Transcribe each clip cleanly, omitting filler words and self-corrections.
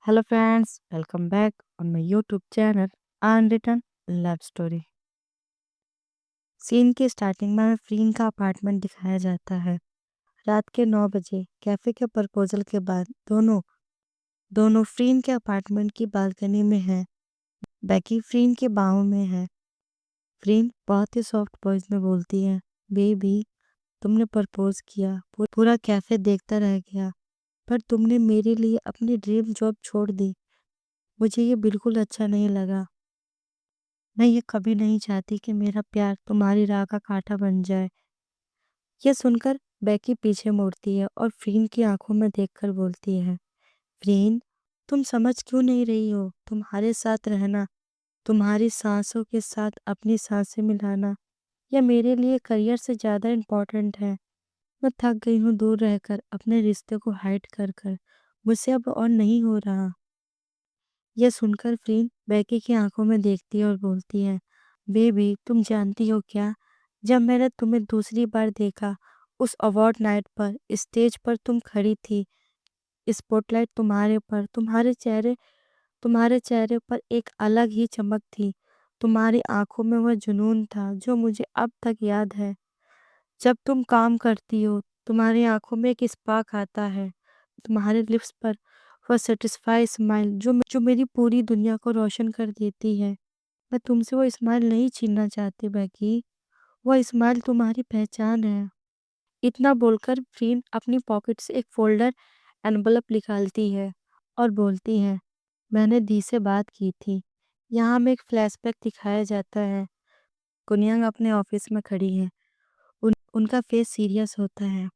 Hello friends, welcome back on my YouTube channel Unwritten Love Story। Scene के starting में हमें फ्रीन का apartment दिखाया जाता है। रात के 9 बजे कैफे के प्रपोजल के बाद दोनों दोनों फ्रीन के अपार्टमेंट की बालकनी में हैं। बेकी फ्रीन के बाहों में है। फ्रीन बहुत ही सॉफ्ट वॉइस में बोलती है, बेबी तुमने प्रपोज किया, पूरा कैफे देखता रह गया, पर तुमने मेरे लिए अपनी ड्रीम जॉब छोड़ दी। मुझे ये बिल्कुल अच्छा नहीं लगा। मैं ये कभी नहीं चाहती कि मेरा प्यार तुम्हारी राह का कांटा बन जाए। ये सुनकर बेकी पीछे मुड़ती है और फ्रीन की आंखों में देखकर बोलती है, फ्रीन तुम समझ क्यों नहीं रही हो? तुम्हारे साथ रहना, तुम्हारी सांसों के साथ अपनी सांसें मिलाना, यह मेरे लिए करियर से ज़्यादा इम्पोर्टेंट है। मैं थक गई हूँ दूर रहकर, अपने रिश्ते को हाइड कर कर। मुझसे अब और नहीं हो रहा। यह सुनकर फ्रीन बेकी की आंखों में देखती है और बोलती है, बेबी तुम जानती हो क्या, जब मैंने तुम्हें दूसरी बार देखा उस अवार्ड नाइट पर, स्टेज पर तुम खड़ी थी, स्पॉटलाइट तुम्हारे पर, तुम्हारे चेहरे पर एक अलग ही चमक थी। तुम्हारी आंखों में वह जुनून था जो मुझे अब तक याद है। जब तुम काम करती हो तुम्हारी आंखों में एक स्पार्क आता है, तुम्हारे लिप्स पर वह सेटिस्फाई स्माइल जो मेरी पूरी दुनिया को रोशन कर देती है। मैं तुमसे वो स्माइल नहीं छीनना चाहती बेकी, वह स्माइल तुम्हारी पहचान है। इतना बोलकर फ्रीन अपनी पॉकेट से एक फोल्डर एनवलप निकालती है और बोलती है, मैंने दी से बात की थी। यहाँ में एक फ्लैशबैक दिखाया जाता है। कुनियांग अपने ऑफिस में खड़ी है। उनका फेस सीरियस होता है।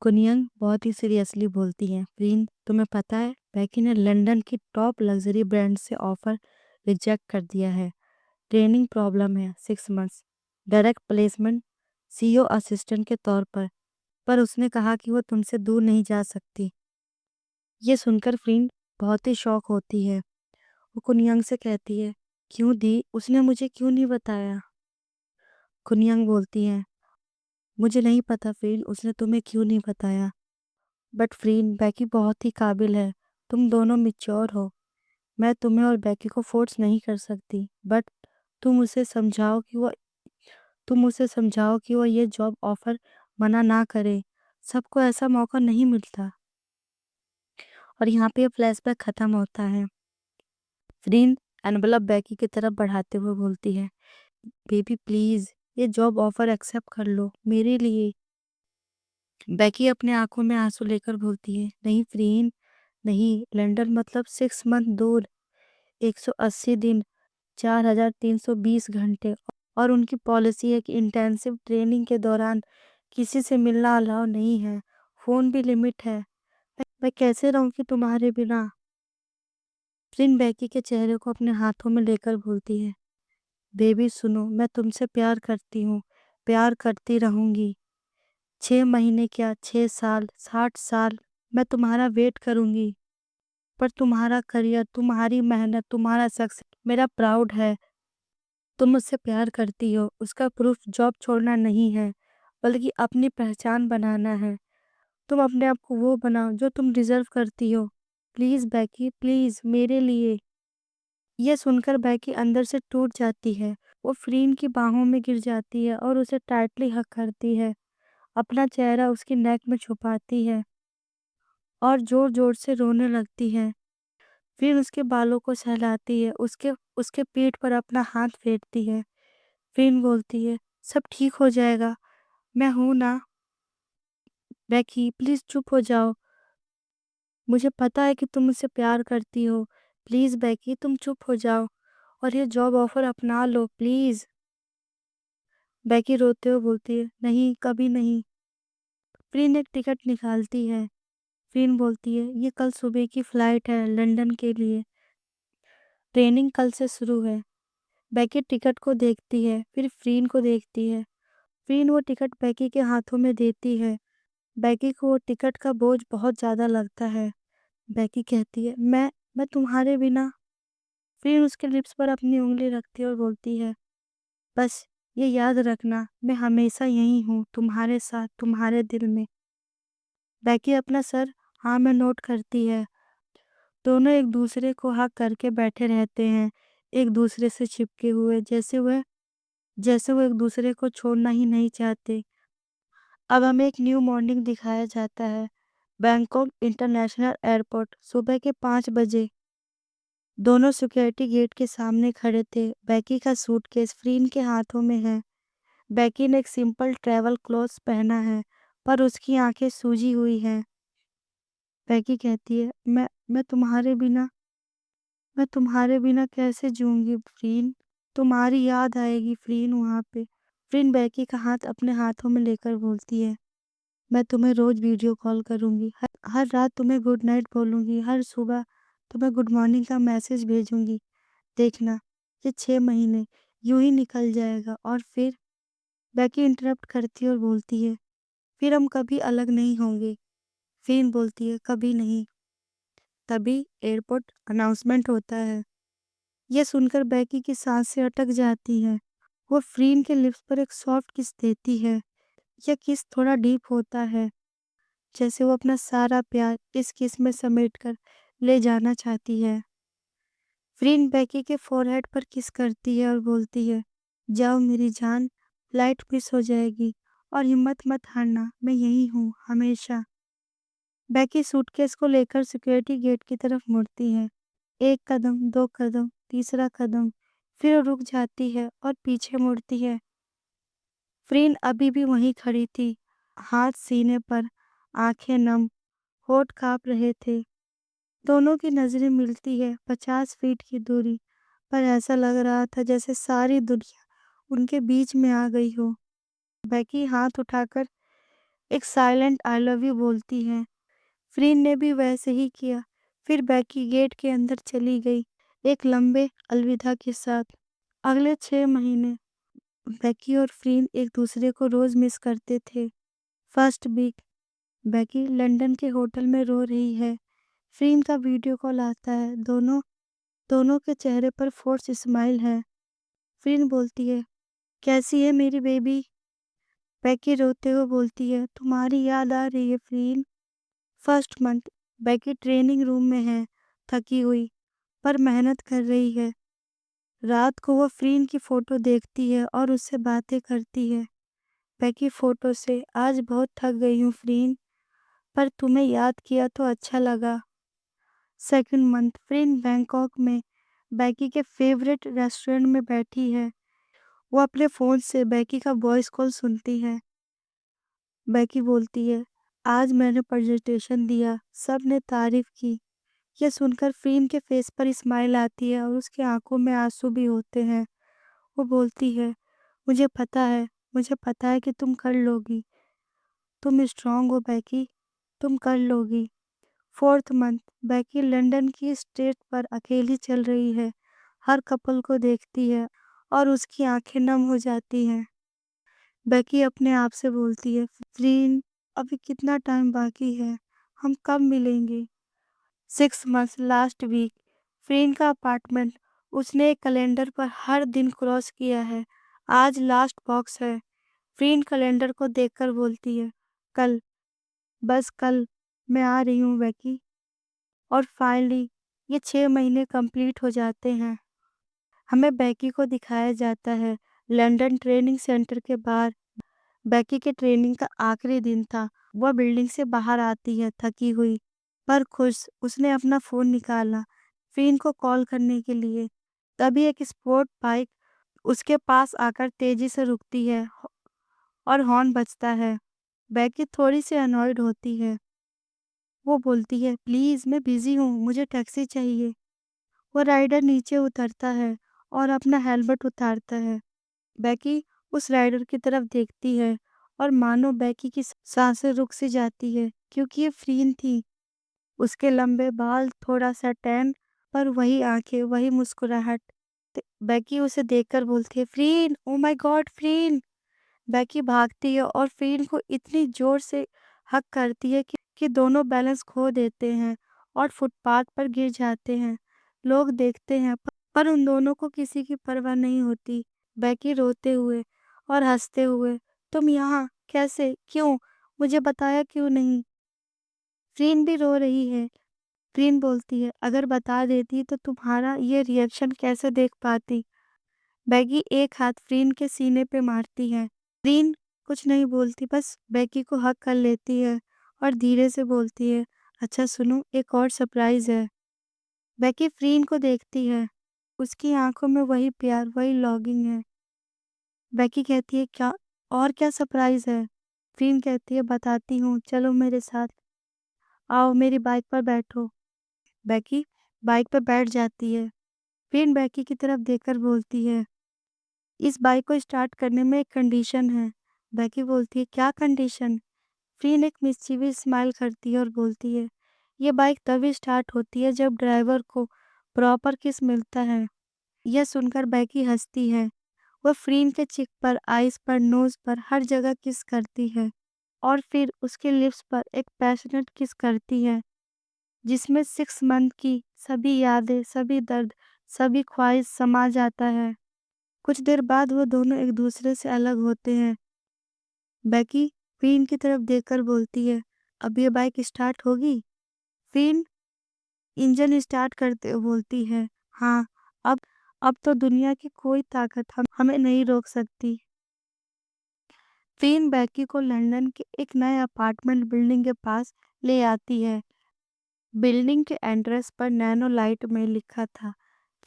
कुनियांग बहुत ही सीरियसली बोलती है, फ्रीन तुम्हें पता है बेकी ने लंदन की टॉप लग्जरी ब्रांड से ऑफर रिजेक्ट कर दिया है। ट्रेनिंग प्रॉब्लम है, 6 months direct placement CEO assistant के तौर पर उसने कहा कि वो तुमसे दूर नहीं जा सकती। ये सुनकर फ्रीन बहुत ही शॉक होती है। वो कुनियांग से कहती है, क्यों दी, उसने मुझे क्यों नहीं बताया? कुनियांग बोलती है, मुझे नहीं पता फ्रीन उसने तुम्हें क्यों नहीं बताया, बट फ्रीन बेकी बहुत ही काबिल है। तुम दोनों मिच्योर हो। मैं तुम्हें और बेकी को फोर्स नहीं कर सकती, बट तुम उसे समझाओ कि वो ये जॉब ऑफर मना ना करे। सबको ऐसा मौका नहीं मिलता। और यहाँ पे फ्लैशबैक खत्म होता है। फ्रीन एनवलप बेकी की तरफ बढ़ाते हुए बोलती है, बेबी प्लीज ये जॉब ऑफर एक्सेप्ट कर लो मेरे लिए। बेकी अपने आंखों में आंसू लेकर बोलती है, नहीं फ्रीन नहीं, लंदन मतलब 6 मंथ दूर, 180 दिन, 4320 घंटे, और उनकी पॉलिसी है कि इंटेंसिव ट्रेनिंग के दौरान किसी से मिलना अलाउ नहीं है। फोन भी लिमिट है। मैं कैसे रहूंगी तुम्हारे बिना? फ्रिन बेकी के चेहरे को अपने हाथों में लेकर बोलती है, बेबी सुनो, मैं तुमसे प्यार करती हूँ, प्यार करती रहूंगी। 6 महीने क्या, 6 साल, 60 साल मैं तुम्हारा वेट करूंगी। पर तुम्हारा करियर, तुम्हारी मेहनत, तुम्हारा सक्सेस मेरा प्राउड है। तुम मुझसे प्यार करती हो, उसका प्रूफ जॉब छोड़ना नहीं है, बल्कि अपनी पहचान बनाना है। तुम अपने आप को वो बनाओ जो तुम डिजर्व करती हो। प्लीज बैकी, प्लीज मेरे लिए। यह सुनकर बैकी अंदर से टूट जाती है। वो फ्रीन की बाहों में गिर जाती है और उसे टाइटली हग करती है, अपना चेहरा उसकी नेक में छुपाती है और जोर जोर से रोने लगती है। फिर उसके बालों को सहलाती है, उसके उसके पीठ पर अपना हाथ फेरती है। फिर बोलती है, सब ठीक हो जाएगा, मैं हूं ना। बैकी प्लीज चुप हो जाओ, मुझे पता है कि तुम मुझसे प्यार करती हो। प्लीज बैकी तुम चुप हो जाओ और ये जॉब ऑफर अपना लो प्लीज। बैकी रोते हुए बोलती है, नहीं कभी नहीं। फ्रीन एक टिकट निकालती है। फ्रीन बोलती है, ये कल सुबह की फ्लाइट है लंदन के लिए, ट्रेनिंग कल से शुरू है। बैकी टिकट को देखती है, फिर फ्रीन को देखती है। फ्रीन वो टिकट बैकी के हाथों में देती है। बैकी को वो टिकट का बोझ बहुत ज्यादा लगता है। बैकी कहती है, मैं तुम्हारे बिना। फिर उसके लिप्स पर अपनी उंगली रखती है और बोलती है, बस ये याद रखना, मैं हमेशा यही हूँ, तुम्हारे साथ, तुम्हारे दिल में। बैकी अपना सर हाँ में नोट करती है दोनों एक दूसरे को हग करके बैठे रहते हैं, एक दूसरे से चिपके हुए, जैसे वो एक दूसरे को छोड़ना ही नहीं चाहते। अब हमें एक न्यू मॉर्निंग दिखाया जाता है। बैंकॉक इंटरनेशनल एयरपोर्ट, सुबह के 5 बजे। दोनों सिक्योरिटी गेट के सामने खड़े थे। बेकी का सूटकेस फ्रीन के हाथों में है। बेकी ने एक सिंपल ट्रैवल क्लॉथ्स पहना है, पर उसकी आंखें सूजी हुई हैं। बेकी कहती है, मैं तुम्हारे बिना कैसे जीऊँगी फ्रीन? तुम्हारी याद आएगी फ्रीन वहाँ पे। फ्रीन बेकी का हाथ अपने हाथों में लेकर बोलती है, मैं तुम्हें रोज़ वीडियो कॉल करूँगी। हर रात तुम्हें गुड नाइट बोलूँगी, हर सुबह तुम्हें गुड मॉर्निंग का मैसेज भेजूँगी। देखना, ये 6 महीने यूँ ही निकल जाएगा और फिर। बेकी इंटरप्ट करती है और बोलती है, फिर हम कभी अलग नहीं होंगे। फ्रीन बोलती है, कभी नहीं। तभी एयरपोर्ट अनाउंसमेंट होता है। यह सुनकर बेकी की सांसें अटक जाती हैं। वो फ्रीन के लिप्स पर एक सॉफ्ट किस देती है। यह किस थोड़ा डीप होता है, जैसे वो अपना सारा प्यार इस किस में समेट कर ले जाना चाहती है। फ्रीन बेकी के फोरहेड पर किस करती है और बोलती है, जाओ मेरी जान, फ्लाइट मिस हो जाएगी और हिम्मत मत हारना, मैं यहीं हूँ हमेशा। बेकी सूटकेस को लेकर सिक्योरिटी गेट की तरफ मुड़ती है। 1 कदम, 2 कदम, तीसरा कदम, फिर वो रुक जाती है और पीछे मुड़ती है। फ्रीन अभी भी वहीं खड़ी थी, हाथ सीने पर, आंखें नम, होठ काँप रहे थे। दोनों की नज़रें मिलती है, 50 फीट की दूरी पर ऐसा लग रहा था जैसे सारी दुनिया उनके बीच में आ गई हो। बेकी हाथ उठाकर एक साइलेंट आई लव यू बोलती है। फ्रीन ने भी वैसे ही किया। फिर बेकी गेट के अंदर चली गई, एक लंबे अलविदा के साथ। अगले 6 महीने बेकी और फ्रीन एक दूसरे को रोज मिस करते थे। फर्स्ट वीक, बेकी लंदन के होटल में रो रही है। फ्रीन का वीडियो कॉल आता है। दोनों दोनों के चेहरे पर फोर्स स्माइल है। फ्रीन बोलती है, कैसी है मेरी बेबी? बेकी रोते हुए बोलती है, तुम्हारी याद आ रही है फ्रीन। First month, Becky training room में है, थकी हुई पर मेहनत कर रही है। रात को वो फ्रीन की फोटो देखती है और उससे बातें करती है। बेकी फोटो से, आज बहुत थक गई हूँ फ्रीन, पर तुम्हें याद किया तो अच्छा लगा। सेकंड मंथ, फ्रीन बैंकॉक में बेकी के फेवरेट रेस्टोरेंट में बैठी है। वो अपने फ़ोन से बेकी का वॉइस कॉल सुनती है। बेकी बोलती है, आज मैंने प्रेजेंटेशन दिया, सब ने तारीफ की। यह सुनकर फ्रीन के फेस पर स्माइल आती है और उसकी आंखों में आंसू भी होते हैं। वो बोलती है, मुझे पता है, मुझे पता है कि तुम कर लोगी। तुम स्ट्रांग हो बेकी, तुम कर लोगी। फोर्थ मंथ, बेकी लंदन की स्ट्रीट पर अकेली चल रही है। हर कपल को देखती है और उसकी आंखें नम हो जाती हैं। बेकी अपने आप से बोलती है, फ्रीन, अभी कितना टाइम बाकी है, हम कब मिलेंगे? 6 मंथ्स, लास्ट वीक, फ्रीन का अपार्टमेंट, उसने एक कैलेंडर पर हर दिन क्रॉस किया है। आज लास्ट बॉक्स है। फ्रीन कैलेंडर को देखकर बोलती है, कल, बस कल, मैं आ रही हूँ बेकी। और फाइनली ये 6 महीने कंप्लीट हो जाते हैं। हमें बेकी को दिखाया जाता है लंदन ट्रेनिंग सेंटर के बाहर। बेकी के ट्रेनिंग का आखिरी दिन था। वह बिल्डिंग से बाहर आती है, थकी हुई पर खुश। उसने अपना फ़ोन निकाला फ्रीन को कॉल करने के लिए। तभी एक स्पोर्ट बाइक उसके पास आकर तेजी से रुकती है और हॉर्न बजता है। बेकी थोड़ी सी अनॉयड होती है। वो बोलती है, प्लीज़ मैं बिज़ी हूँ, मुझे टैक्सी चाहिए। वो राइडर नीचे उतरता है और अपना हेलमेट उतारता है। बेकी उस राइडर की तरफ देखती है और मानो बेकी की सांसें रुक सी जाती है, क्योंकि ये फ्रीन थी। उसके लंबे बाल, थोड़ा सा टैन, पर वही आंखें, वही मुस्कुराहट। बेकी उसे देखकर बोलती है, फ्रीन, ओ माय गॉड फ्रीन। बेकी भागती है और फ्रीन को इतनी जोर से हक करती है कि दोनों बैलेंस खो देते हैं और फुटपाथ पर गिर जाते हैं। लोग देखते हैं पर उन दोनों को किसी की परवाह नहीं होती। बेकी रोते हुए और हंसते हुए, तुम यहाँ कैसे, क्यों, मुझे बताया क्यों नहीं? फ्रीन भी रो रही है, फ्रीन बोलती है, अगर बता देती तो तुम्हारा ये रिएक्शन कैसे देख पाती। बैगी एक हाथ फ्रीन के सीने पे मारती है। फ्रीन कुछ नहीं बोलती, बस बैगी को हग कर लेती है और धीरे से बोलती है, अच्छा सुनो, एक और सरप्राइज है। बैगी फ्रीन को देखती है। उसकी आंखों में वही प्यार, वही लॉन्गिंग है। बैगी कहती है, क्या और क्या सरप्राइज है। फ्रीन कहती है, बताती हूँ, चलो मेरे साथ, आओ मेरी बाइक पर बैठो। बैगी बाइक पर बैठ जाती है। फ्रीन बैगी की तरफ देखकर बोलती है, इस बाइक को स्टार्ट करने में एक कंडीशन है। बैगी बोलती है, क्या कंडीशन। फ्रीन एक मिस्चीवियस स्माइल करती है और बोलती है, ये बाइक तभी स्टार्ट होती है जब ड्राइवर को प्रॉपर किस मिलता है। यह सुनकर बैगी हंसती है। वह फ्रीन के चिक पर, आइस पर, नोज पर, हर जगह किस करती है और फिर उसके लिप्स पर एक पैशनेट किस करती है जिसमें 6 मंथ की सभी यादें, सभी दर्द, सभी ख्वाहिश समा जाता है। कुछ देर बाद वो दोनों एक दूसरे से अलग होते हैं। बैकी फिन की तरफ देखकर बोलती है, अब ये बाइक स्टार्ट होगी। फिन इंजन स्टार्ट करते हुए बोलती है, हाँ, अब अब तो दुनिया की कोई ताकत हमें नहीं रोक सकती। फिन बैकी को लंदन के एक नए अपार्टमेंट बिल्डिंग के पास ले आती है। बिल्डिंग के एंट्रेंस पर नैनो लाइट में लिखा था,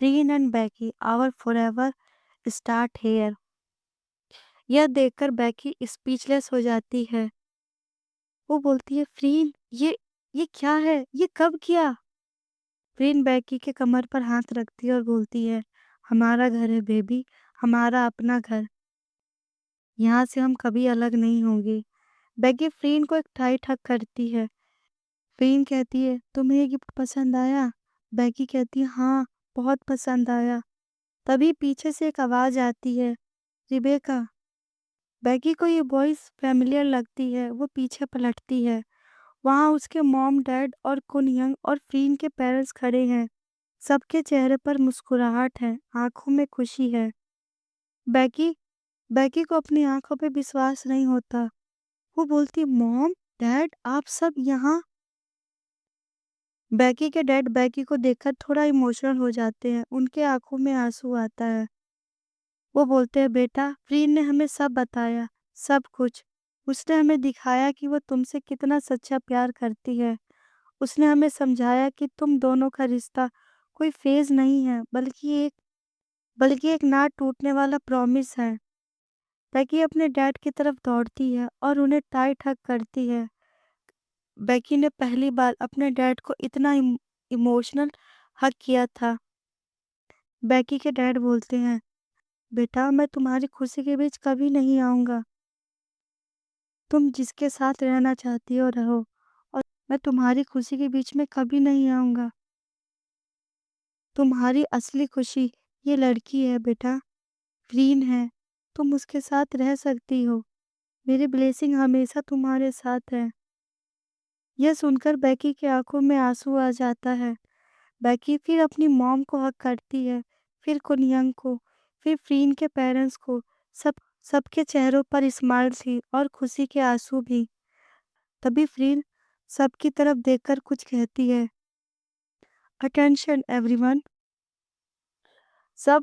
Fin and Becky our forever start here. यह देखकर बैकी स्पीचलेस हो जाती है। वो बोलती है, फ्रीन, ये क्या है, ये कब किया। फ्रीन बैकी के कमर पर हाथ रखती है और बोलती है, हमारा घर है बेबी, हमारा अपना घर, यहाँ से हम कभी अलग नहीं होंगे। बैकी फ्रीन को एक टाइट हग करती है। फ्रीन कहती है, तुम्हें ये गिफ्ट पसंद आया। बैकी कहती है, हाँ, बहुत पसंद आया। तभी पीछे से एक आवाज आती है, रिबेका। बैकी को ये वॉइस फेमिलियर लगती है। वो पीछे पलटती है। वहाँ उसके मॉम, डैड और कुनयंग और फ्रीन के पेरेंट्स खड़े हैं। सबके चेहरे पर मुस्कुराहट है, आंखों में खुशी है। बैकी बैकी को अपनी आंखों पे विश्वास नहीं होता। वो बोलती, मॉम, डैड, आप सब यहाँ। बैकी के डैड बैकी को देखकर थोड़ा इमोशनल हो जाते हैं। उनके आंखों में आंसू आता है। वो बोलते हैं, बेटा, फ्रीन ने हमें सब बताया, सब कुछ। उसने हमें दिखाया कि वो तुमसे कितना सच्चा प्यार करती है। उसने हमें समझाया कि तुम दोनों का रिश्ता कोई फेज नहीं है, बल्कि एक ना टूटने वाला प्रॉमिस है। बैकी अपने डैड की तरफ दौड़ती है और उन्हें टाइट हग करती है। बैकी ने पहली बार अपने डैड को इतना इमोशनल हग किया था। बैकी के डैड बोलते हैं, बेटा, मैं तुम्हारी खुशी के बीच कभी नहीं आऊंगा। तुम जिसके साथ रहना चाहती हो रहो, और मैं तुम्हारी खुशी के बीच में कभी नहीं आऊंगा। तुम्हारी असली खुशी ये लड़की है बेटा, ग्रीन है। तुम उसके साथ रह सकती हो। मेरी ब्लेसिंग हमेशा तुम्हारे साथ है। यह सुनकर बैकी की आंखों में आंसू आ जाता है। बैकी फिर अपनी मॉम को हक करती है, फिर कुनयंग को, फिर फ्रीन के पेरेंट्स को। सब सबके चेहरों पर स्माइल थी और खुशी के आंसू भी। तभी फ्रीन सबकी तरफ देखकर कुछ कहती है, अटेंशन एवरीवन। सब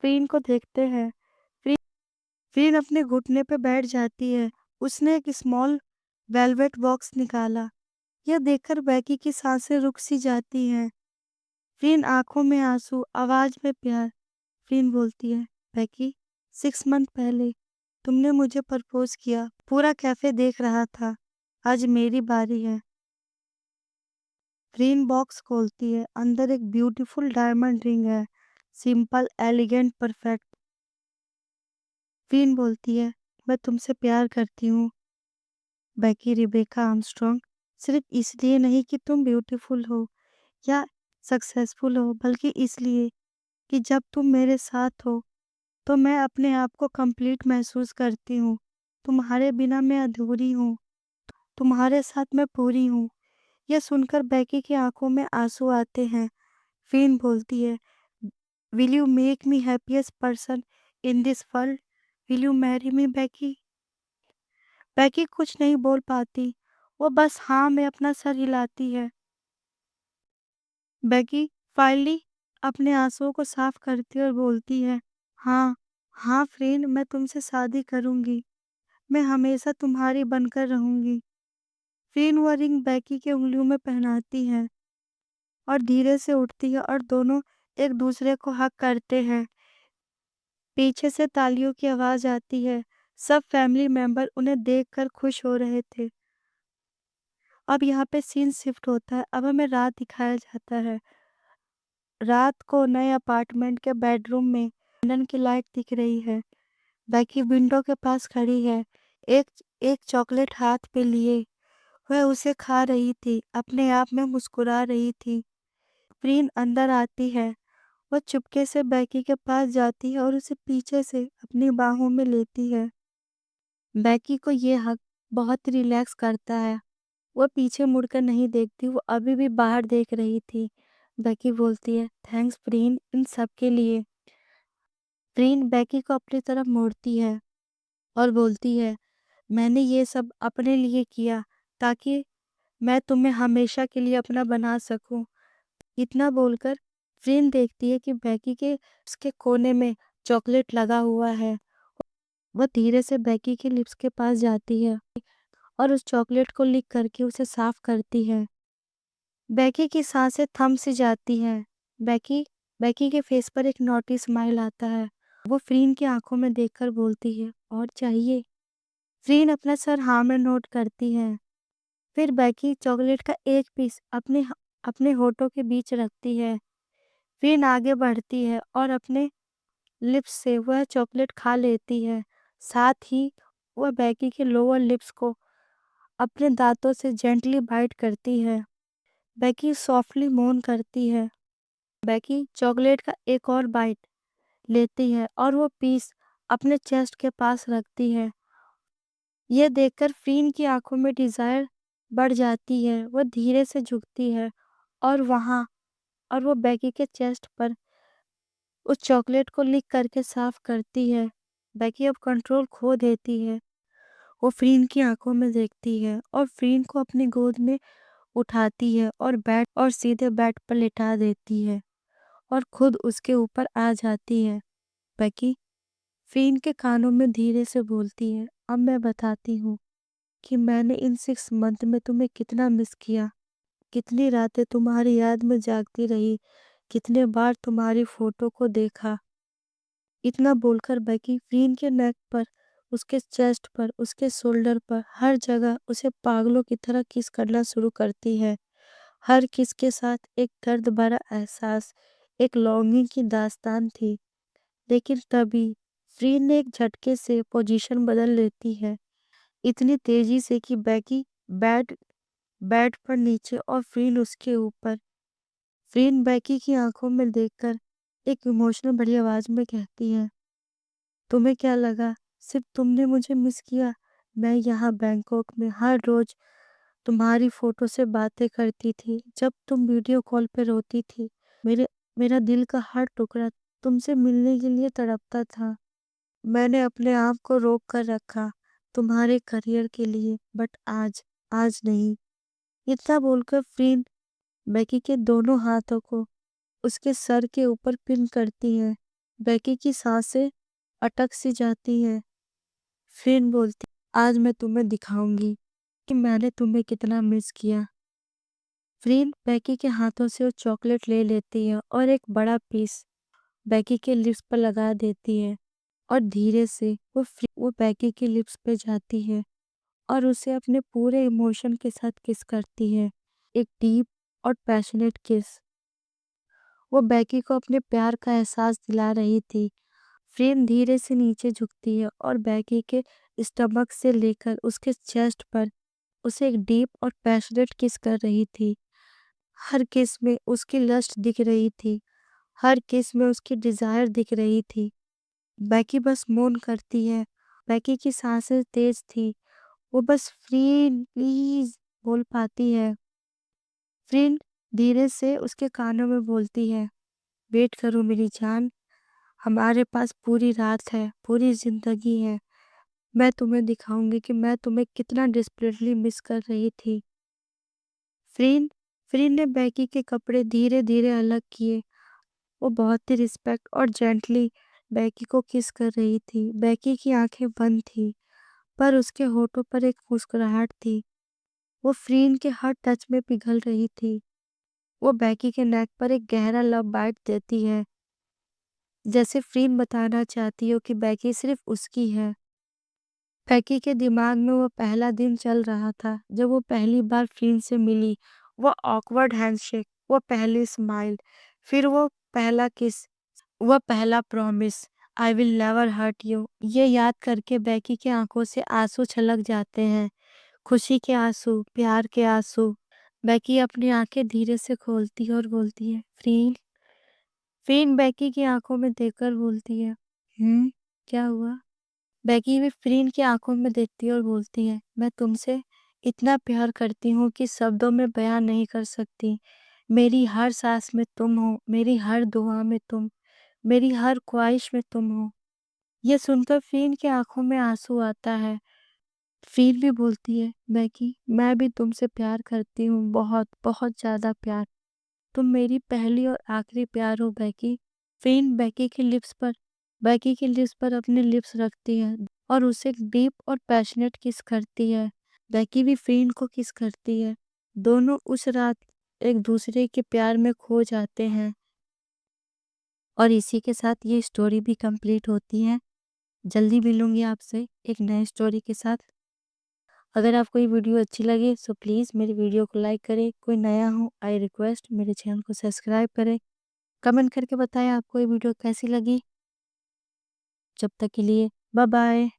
फ्रीन को देखते हैं। फ्रीन फ्रीन अपने घुटने पे बैठ जाती है। उसने एक स्मॉल वेलवेट बॉक्स निकाला। यह देखकर बैकी की सांसें रुक सी जाती हैं। फ्रीन आंखों में आंसू, आवाज में प्यार। फ्रीन बोलती है, बैकी, 6 मंथ पहले तुमने मुझे प्रपोज किया। पूरा कैफे देख रहा था। आज मेरी बारी है। फ्रीन बॉक्स खोलती है। अंदर एक ब्यूटीफुल डायमंड रिंग है, सिंपल, एलिगेंट, परफेक्ट। फ्रीन बोलती है, मैं तुमसे प्यार करती हूँ, बैकी रिबेका आर्मस्ट्रॉन्ग। सिर्फ इसलिए नहीं कि तुम ब्यूटीफुल हो या सक्सेसफुल हो, बल्कि इसलिए कि जब तुम मेरे साथ हो तो मैं अपने आप को कंप्लीट महसूस करती हूँ। तुम्हारे बिना मैं अधूरी हूँ, तुम्हारे साथ मैं पूरी हूँ। यह सुनकर बैकी की आंखों में आंसू आते हैं। फिन बोलती है, will you make me happiest person in this world. Will you marry me बैकी। बैकी कुछ नहीं बोल पाती। वो बस हाँ में अपना सर हिलाती है। बेकी फाइनली अपने आंसुओं को साफ करती है और बोलती है, हाँ, हाँ फ्रेंड, मैं तुमसे शादी करूंगी। मैं हमेशा तुम्हारी बनकर रहूंगी। फ्रेंड वो रिंग बेकी के उंगलियों में पहनाती है और धीरे से उठती है और दोनों एक दूसरे को हग करते हैं। पीछे से तालियों की आवाज आती है। सब फैमिली मेंबर उन्हें देखकर खुश हो रहे थे। अब यहाँ पे सीन शिफ्ट होता है। अब हमें रात दिखाया जाता है। रात को नए अपार्टमेंट के बेडरूम में लंदन की लाइट दिख रही है। बेकी विंडो के पास खड़ी है, एक एक चॉकलेट हाथ पे लिए। वह उसे खा रही थी, अपने आप में मुस्कुरा रही थी। प्रीन अंदर आती है। वह चुपके से बेकी के पास जाती है और उसे पीछे से अपनी बाहों में लेती है। बेकी को ये हक बहुत रिलैक्स करता है। वो पीछे मुड़कर नहीं देखती, वो अभी भी बाहर देख रही थी। बेकी बोलती है, थैंक्स प्रीन, इन सब के लिए। प्रीन बेकी को अपनी तरफ मोड़ती है और बोलती है, मैंने ये सब अपने लिए किया ताकि मैं तुम्हें हमेशा के लिए अपना बना सकूं। इतना बोलकर फ्रीन देखती है कि बेकी के उसके कोने में चॉकलेट लगा हुआ है। वह धीरे से बेकी के लिप्स के पास जाती है और उस चॉकलेट को लिक करके उसे साफ करती है। बेकी की सांसें थम सी जाती हैं। बेकी बेकी के फेस पर एक नॉटी स्माइल आता है। वो फ्रीन की आंखों में देखकर बोलती है, और चाहिए? फ्रीन अपना सर हाँ में नोट करती है। फिर बेकी चॉकलेट का एक पीस अपने होठों के बीच रखती है। फ्रीन आगे बढ़ती है और अपने लिप्स से वह चॉकलेट खा लेती है। साथ ही वह बेकी के लोअर लिप्स को अपने दांतों से जेंटली बाइट करती है। बेकी सॉफ्टली मोन करती है। बेकी चॉकलेट का एक और बाइट लेती है और वो पीस अपने चेस्ट के पास रखती है। यह देखकर फ्रीन की आंखों में डिजायर बढ़ जाती है। वह धीरे से झुकती है और वो बेकी के चेस्ट पर उस चॉकलेट को लिक करके साफ करती है। बेकी अब कंट्रोल खो देती है। वो फ्रीन की आंखों में देखती है और फ्रीन को अपनी गोद में उठाती है और सीधे बेड पर लिटा देती है और खुद उसके ऊपर आ जाती है। बेकी फ्रीन के कानों में धीरे से बोलती है, अब मैं बताती हूँ कि मैंने इन 6 मंथ में तुम्हें कितना मिस किया, कितनी रातें तुम्हारी याद में जागती रही, कितने बार तुम्हारी फोटो को देखा। इतना बोलकर बेकी फ्रीन के नेक पर, उसके चेस्ट पर, उसके शोल्डर पर, हर जगह उसे पागलों की तरह किस करना शुरू करती है। हर किस के साथ एक दर्द भरा एहसास, एक लॉन्गिंग की दास्तान थी। लेकिन तभी फ्रीन ने एक झटके से पोजीशन बदल लेती है, इतनी तेजी से कि बेकी बेड बेड पर नीचे और फ्रीन उसके ऊपर। फ्रीन बेकी की आंखों में देखकर एक इमोशनल बड़ी आवाज में कहती है, तुम्हें क्या लगा सिर्फ तुमने मुझे मिस किया? मैं यहाँ बैंकॉक में हर रोज तुम्हारी फोटो से बातें करती थी। जब तुम वीडियो कॉल पे रोती थी, मेरे मेरा दिल का हर टुकड़ा तुमसे मिलने के लिए तड़पता था। मैंने अपने आप को रोक कर रखा तुम्हारे करियर के लिए, बट आज आज नहीं। इतना बोलकर फ्रीन बेकी के दोनों हाथों को उसके सर के ऊपर पिन करती है। बेकी की सांसें अटक सी जाती हैं। फ्रीन बोलती, आज मैं तुम्हें दिखाऊंगी कि मैंने तुम्हें कितना मिस किया। फ्रीन बेकी के हाथों से वो चॉकलेट ले लेती है और एक बड़ा पीस बेकी के लिप्स पर लगा देती है और धीरे से वो बेकी के लिप्स पे जाती है और उसे अपने पूरे इमोशन के साथ किस करती है, एक डीप और पैशनेट किस। वो बेकी को अपने प्यार का एहसास दिला रही थी। फ्रेम धीरे से नीचे झुकती है और बेकी के स्टमक से लेकर उसके चेस्ट पर उसे एक डीप और पैशनेट किस कर रही थी। हर किस में उसकी लस्ट दिख रही थी, हर किस में उसकी डिजायर दिख रही थी। बेकी बस मौन करती है। बेकी की सांसें तेज थी, वो बस फ्री प्लीज बोल पाती है। फ्रीन धीरे से उसके कानों में बोलती है, वेट करो मेरी जान, हमारे पास पूरी रात है, पूरी जिंदगी है। मैं तुम्हें दिखाऊंगी कि मैं तुम्हें कितना डिस्परेटली मिस कर रही थी। फ्रीन फ्रीन ने बेकी के कपड़े धीरे धीरे अलग किए। वो बहुत ही रिस्पेक्ट और जेंटली बेकी को किस कर रही थी। बेकी की आंखें बंद थी, पर उसके होठों पर एक मुस्कुराहट थी। वो फ्रीन के हर टच में पिघल रही थी। वो बेकी के नेक पर एक गहरा लव बाइट देती है, जैसे फ्रीन बताना चाहती हो कि बेकी सिर्फ उसकी है। बेकी के दिमाग में वो पहला दिन चल रहा था जब वो पहली बार फ्रीन से मिली। वो ऑकवर्ड हैंडशेक, वो पहली स्माइल, फिर वो पहला किस, वो पहला promise, I will never hurt you. ये याद करके बेकी की आंखों से आंसू छलक जाते हैं। खुशी के आंसू, प्यार के आंसू। बेकी अपनी आंखें धीरे से खोलती है और बोलती है, फ्रीन। फ्रीन बेकी की आंखों में देखकर बोलती है, क्या हुआ? बेकी भी फ्रीन की आंखों में देखती है और बोलती है, मैं तुमसे इतना प्यार करती हूँ कि शब्दों में बयान नहीं कर सकती। मेरी हर सांस में तुम हो, मेरी हर दुआ में तुम, मेरी हर ख्वाहिश में तुम हो। ये सुनकर फ्रीन की आंखों में आंसू आता है। फ्रीन भी बोलती है, बेकी मैं भी तुमसे प्यार करती हूँ, बहुत बहुत ज्यादा प्यार। तुम मेरी पहली और आखिरी प्यार हो बेकी। फ्रीन बेकी के लिप्स पर अपने लिप्स रखती है और उसे एक डीप और पैशनेट किस करती है। बेकी भी फ्रीन को किस करती है। दोनों उस रात एक दूसरे के प्यार में खो जाते हैं। और इसी के साथ ये स्टोरी भी कंप्लीट होती है। जल्दी मिलूंगी आपसे एक नए स्टोरी के साथ। अगर आपको ये वीडियो अच्छी लगे तो प्लीज़ मेरी वीडियो को लाइक करें। कोई नया हो आई रिक्वेस्ट मेरे चैनल को सब्सक्राइब करें। कमेंट करके बताएं आपको ये वीडियो कैसी लगी। जब तक के लिए बाय बाय।